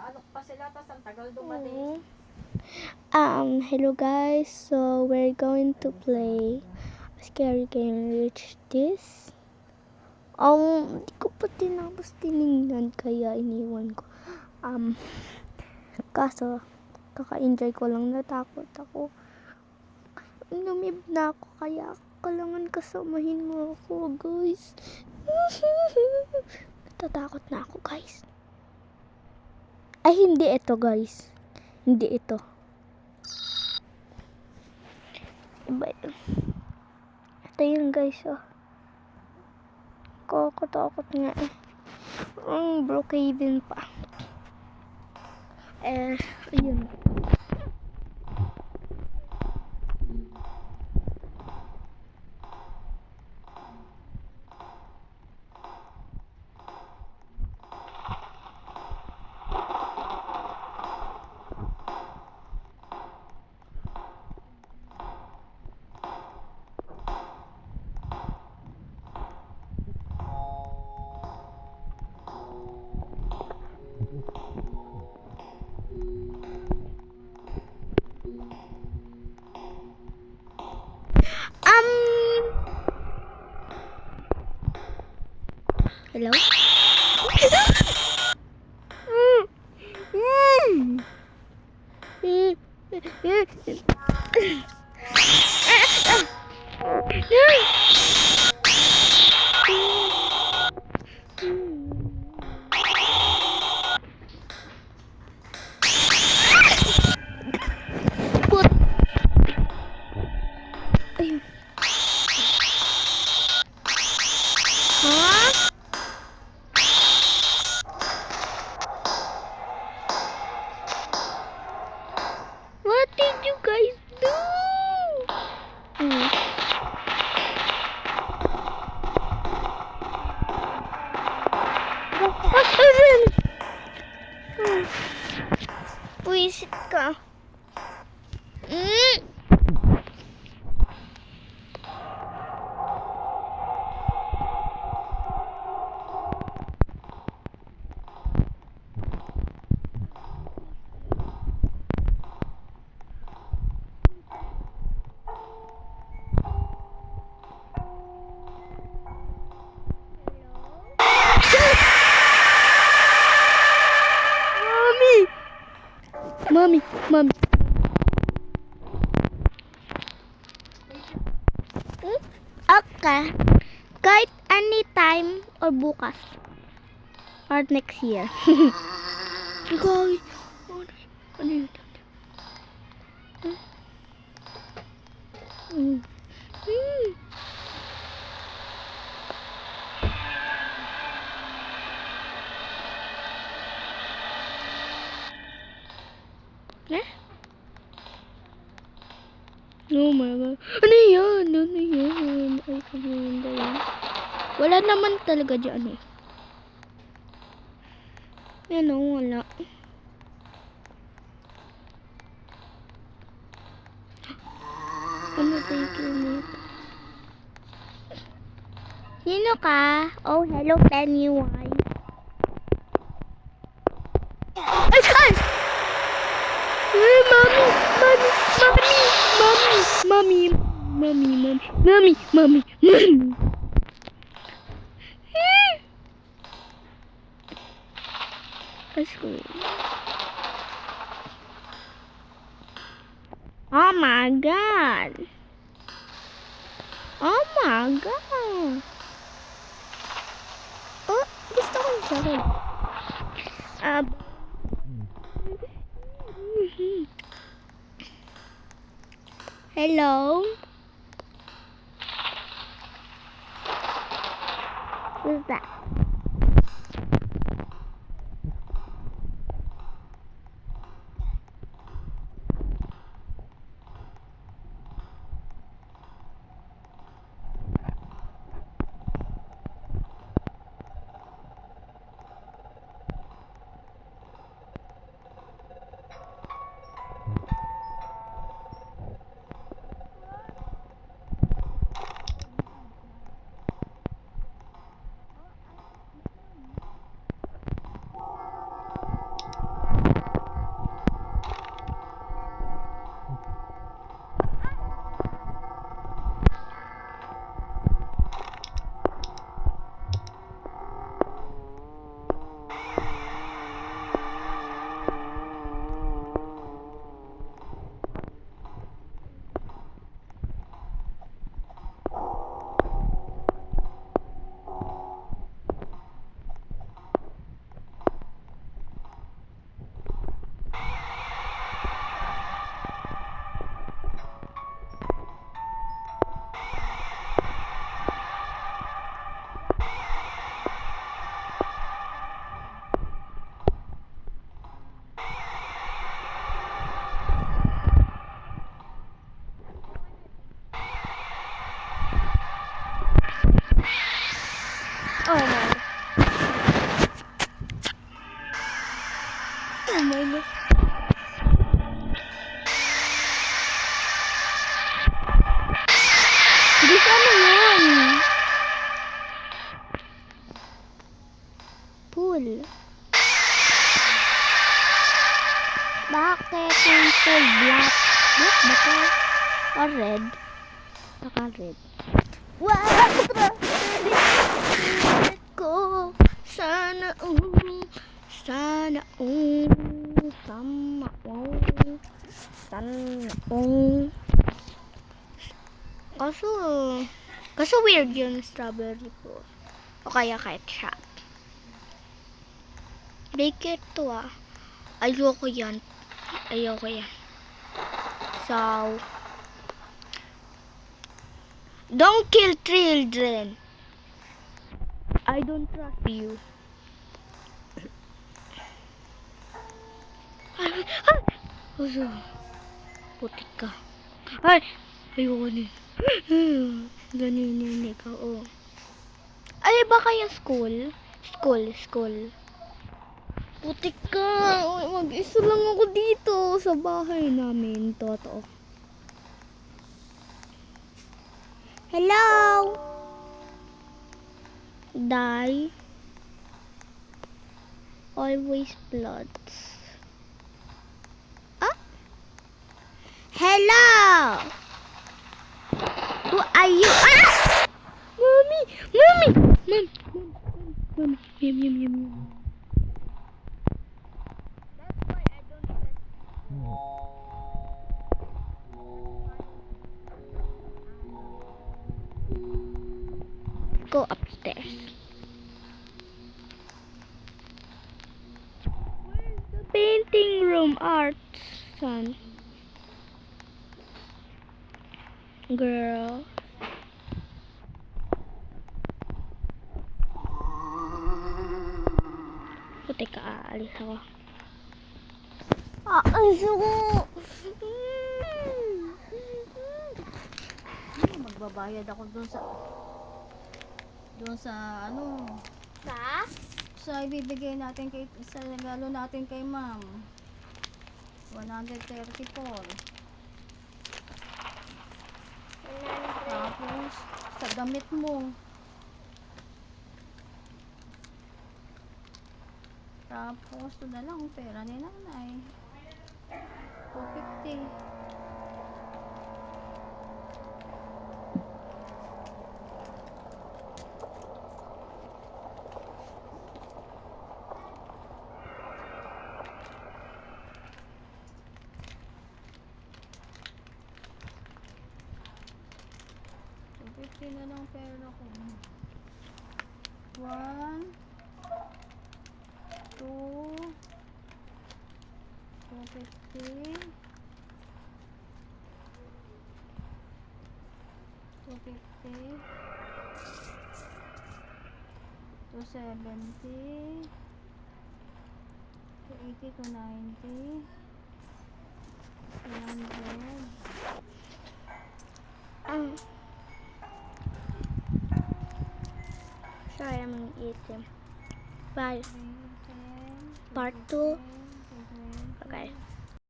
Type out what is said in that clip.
ano pa sila, tas ang tagal dumating. Hello guys, so we're going to play a scary game which this. Hindi ko pa tinapos tinignan kaya iniwan ko. Kaso, kaka-enjoy ko lang, natakot ako. Lumib na ako kaya kailangan kasamahin mo ako guys. Natatakot na ako guys. Ay hindi ito guys. Hindi ito. Iba yun. Ito yun guys, oh. Takot nga eh. Brookhaven pa. Ayun. Hello? What did you guys do? Puisit ka. Mommy. Okay. Kahit anytime or bukas. Or next year. Guys. Ano yun? Oh my god. Ano yan? Ay, pagmanda yan. Wala naman talaga dyan eh. Yan o, wala. Ano tayo kinit? Sino ka? Oh, hello Pennywise. Ay! Mommy. Oh my god. Oh, gusto ko yung hello? Who's that? my God. Hindi ka na yan. Pool. Bakit yung pool black? Black ba to? Or red? Baka red. Wow! Ko sana sana sama kaso weird yung strawberry po o kaya ketchup. Bake to ayoko yan so don't kill children. I don't trust you. Ay! Putik ka. Ay! Ayoko din. Ganyan ikaw, oh. Ay, baka yung school? School. Putik ka. Mag-isa lang ako dito sa bahay namin. Totoo. Hello? Die. Always bloods. Ah? Hello? Who are you? Ah! Mommy! Mom. That's why I don't go upstairs. Where's the painting room, art, son? Girl. Puti ka, aalis ako. Aalis ako! Magbabayad ako doon sa ano, sa ibibigay natin sa regalo natin kay ma'am. 134. Tapos sa damit mo. Tapos ito na lang pera ni nanay. 250. Na lang pera ko. 1 2 250 270 280 290 300. Sorry, I'm gonna eat him. Bye. Part 2.